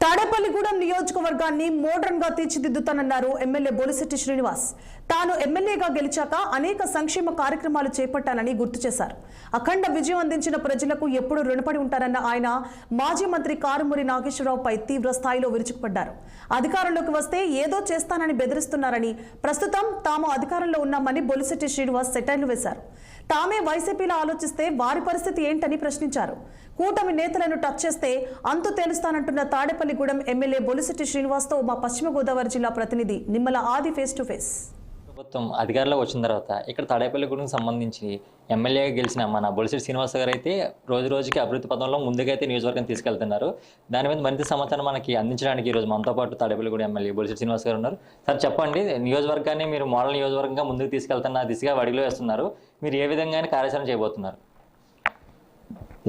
తాడేపల్లిగూడెం నియోజకవర్గాన్ని మోడర్న్ గా తీర్చిదిద్దుతానన్నారు ఎమ్మెల్యే బొలిశెట్టి శ్రీనివాస్. తాను ఎమ్మెల్యేగా గెలిచాక అనేక సంక్షేమ కార్యక్రమాలు చేపట్టానని గుర్తు చేశారు. అఖండ విజయం అందించిన ప్రజలకు ఎప్పుడూ రుణపడి ఉంటారన్న ఆయన మాజీ మంత్రి కారుమూరి నాగేశ్వరరావుపై తీవ్ర స్థాయిలో విరుచుకుపడ్డారు. అధికారంలోకి వస్తే ఏదో చేస్తానని బెదిరిస్తున్నారని, ప్రస్తుతం తాము అధికారంలో ఉన్నామని బొలిశెట్టి శ్రీనివాస్ సెటైర్లు వేశారు. తామే వైసీపీలో ఆలోచిస్తే వారి పరిస్థితి ఏంటని ప్రశ్నించారు. కూటమి నేతలను టచ్ చేస్తే అంతు తేలుస్తానంటున్న తాడేపల్లిగూడెం ఎమ్మెల్యే బొలిశెట్టి శ్రీనివాస్తో మా పశ్చిమ గోదావరి జిల్లా ప్రతినిధి నిమ్మల ఆది ఫేస్ టు ఫేస్. ప్రభుత్వం అధికారంలో వచ్చిన తర్వాత ఇక్కడ తాడేపల్లిగూడెంకి సంబంధించి ఎమ్మెల్యేగా గెలిచిన మన బొలిశెట్టి శ్రీనివాస్ గారు అయితే రోజు రోజుకి అభివృద్ధి పదంలో ముందుకైతే నియోజకవర్గం తీసుకెళ్తున్నారు. దాని మీద మరింత సమాచారం మనకి అందించడానికి ఈరోజు మనతో పాటు తాడేపల్లిగూడెం ఎమ్మెల్యే బొలిశెట్టి శ్రీనివాస్ గారు ఉన్నారు. సార్ చెప్పండి, నియోజకవర్గాన్ని మీరు మోడల్ నియోజకవర్గంగా ముందుకు తీసుకెళ్తున్న దిశగా అడుగులు వేస్తున్నారు. మీరు ఏ విధంగా కార్యాచరణ చేయబోతున్నారు?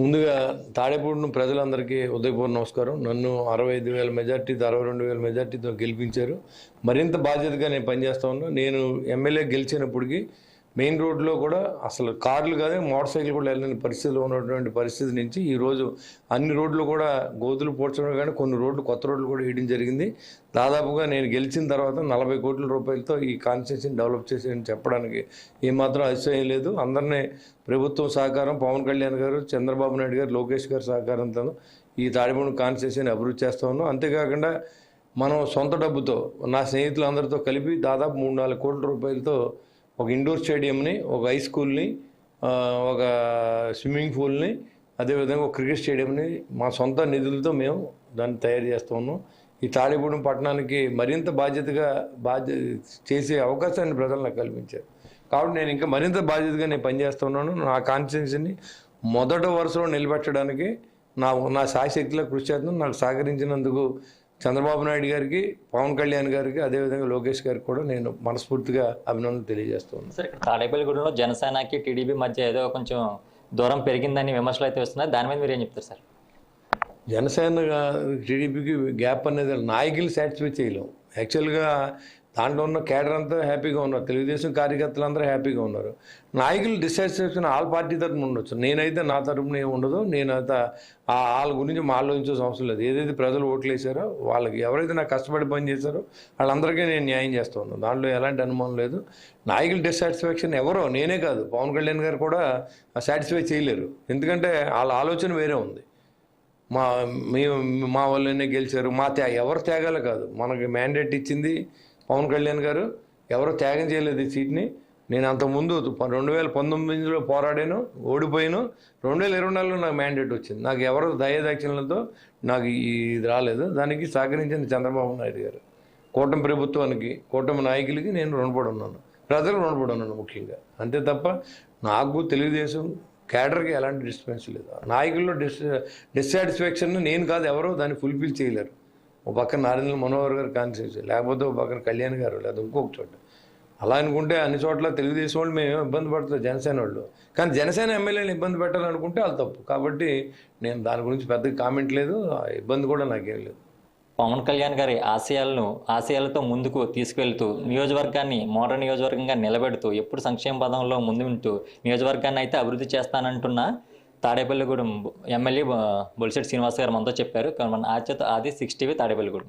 ముందుగా తాడేపూడిన ప్రజలందరికీ ఉదయపూర్వ నమస్కారం. నన్ను 65,000 మెజార్టీతో 62,000 మెజార్టీతో గెలిపించారు. మరింత బాధ్యతగా నేను పనిచేస్తా ఉన్నా. నేను ఎమ్మెల్యే గెలిచినప్పటికీ మెయిన్ రోడ్లో కూడా అసలు కార్లు కానీ మోటార్ సైకిల్ కూడా వెళ్ళని పరిస్థితిలో ఉన్నటువంటి పరిస్థితి నుంచి ఈరోజు అన్ని రోడ్లు కూడా గోతులు పోడ్చడం కానీ కొన్ని రోడ్లు కొత్త రోడ్లు కూడా వేయడం జరిగింది. దాదాపుగా నేను గెలిచిన తర్వాత 40 కోట్ల రూపాయలతో ఈ కాన్స్టిట్యూన్సీని డెవలప్ చేసేయని చెప్పడానికి ఏమాత్రం అతిశయం లేదు. అందరినీ ప్రభుత్వం సహకారం, పవన్ కళ్యాణ్ గారు, చంద్రబాబు నాయుడు గారు, లోకేష్ గారు సహకారంతో ఈ తాడిపూడి కాన్స్టిట్యూన్సీని అభివృద్ధి చేస్తూ ఉన్నాం. అంతేకాకుండా మనం సొంత డబ్బుతో నా స్నేహితులందరితో కలిపి దాదాపు 3-4 కోట్ల రూపాయలతో ఒక ఇండోర్ స్టేడియంని, ఒక హై స్కూల్ని, ఒక స్విమ్మింగ్ పూల్ని, అదేవిధంగా ఒక క్రికెట్ స్టేడియంని మా సొంత నిధులతో మేము దాన్ని తయారు చేస్తూ ఉన్నాం. ఈ తాడేపూడి పట్టణానికి మరింత బాధ్యతగా చేసే అవకాశాన్ని ప్రజలు నాకు కల్పించారు. కాబట్టి నేను ఇంకా మరింత బాధ్యతగా నేను పనిచేస్తూ ఉన్నాను. నా కాన్స్టిట్యూన్సీని మొదటి వరుసలో నిలబెట్టడానికి నా శాయశక్తిలో కృషి చేస్తున్నాను. నాకు సహకరించినందుకు చంద్రబాబు నాయుడు గారికి, పవన్ కళ్యాణ్ గారికి, అదేవిధంగా లోకేష్ గారికి కూడా నేను మనస్ఫూర్తిగా అభినందనలు తెలియజేస్తున్నాను. సార్, ఇక్కడ తాడేపల్లిగూడెంలో జనసేనకి టీడీపీ మధ్య ఏదో కొంచెం దూరం పెరిగిందని విమర్శలు అయితే వస్తున్నాయి. దాని మీద మీరు ఏం చెప్తారు సార్? జనసేన టీడీపీకి గ్యాప్ అనేది నాయకులు సాటిస్ఫై చేయలేం. యాక్చువల్గా దాంట్లో ఉన్న కేడర్ అంతా హ్యాపీగా ఉన్నారు, తెలుగుదేశం కార్యకర్తలు అందరూ హ్యాపీగా ఉన్నారు. నాయకులు డిస్సాటిస్ఫాక్షన్ ఆల్ పార్టీ తరఫున ఉండొచ్చు. నేనైతే నా తరఫున ఏమి ఉండదు. నేనైతే వాళ్ళ గురించి ఆలోచించాల్సిన అవసరం లేదు. ఏదైతే ప్రజలు ఓట్లు వేసారో వాళ్ళకి, ఎవరైతే నాకు కష్టపడి పని చేశారో వాళ్ళందరికీ నేను న్యాయం చేస్తూ ఉన్నాను. దాంట్లో ఎలాంటి అనుమానం లేదు. నాయకులు డిస్సాటిస్ఫాక్షన్ ఎవరో, నేనే కాదు, పవన్ కళ్యాణ్ గారు కూడా సాటిస్ఫై చేయలేరు. ఎందుకంటే వాళ్ళ ఆలోచన వేరే ఉంది. మా వాళ్ళనే గెలిచారు, ఎవరు త్యాగాలు కాదు. మనకి మ్యాండేట్ ఇచ్చింది పవన్ కళ్యాణ్ గారు. ఎవరో త్యాగం చేయలేదు ఈ సీట్ని. నేను అంతకుముందు 2019లో పోరాడాను, ఓడిపోయాను. 2024లో నాకు మ్యాండేట్ వచ్చింది. నాకు ఎవరో దయాదాక్షిణ్యంతో నాకు ఇది రాలేదు. దానికి సహకరించిన చంద్రబాబు నాయుడు గారు, కూటమి ప్రభుత్వానికి, కూటమి నాయకులకి నేను రుణపడి ఉన్నాను, ప్రజలు రుణపడి ఉన్నాను ముఖ్యంగా. అంతే తప్ప నాకు తెలుగుదేశం కేడర్కి ఎలాంటి డిస్టర్బెన్స్ లేదు. నాయకుల్లో డిస్సాటిస్ఫాక్షన్ నేను కాదు, ఎవరో దాన్ని ఫుల్ఫిల్ చేయలేరు. ఒక పక్కన నారాయణ మనోహర్ గారు కాన్స్టిట్యూన్సీ, లేకపోతే ఒక పక్కన కళ్యాణ్ గారు, లేదా ఇంకొక చోట. అలా అనుకుంటే అన్ని చోట్ల తెలుగుదేశం వాళ్ళు మేము ఇబ్బంది పడుతుంది, జనసేన వాళ్ళు. కానీ జనసేన ఎమ్మెల్యేని ఇబ్బంది పెట్టాలనుకుంటే వాళ్ళు తప్పు. కాబట్టి నేను దాని గురించి పెద్దగా కామెంట్ లేదు, ఇబ్బంది కూడా నాకేం లేదు. పవన్ కళ్యాణ్ గారి ఆశయాలతో ముందుకు తీసుకెళ్తూ నియోజకవర్గాన్ని మోడర్న్ నియోజకవర్గంగా నిలబెడుతూ ఎప్పుడు సంక్షేమ పదంలో ముందు ఉంటూ నియోజకవర్గాన్ని అయితే అభివృద్ధి చేస్తానంటున్న తాడేపల్లిగూడెం ఎమ్మెల్యే బొలిశెట్టి శ్రీనివాస్ గారు మనతో చెప్పారు. మన ఆది 6 టీవీ తాడేపల్లిగూడెం.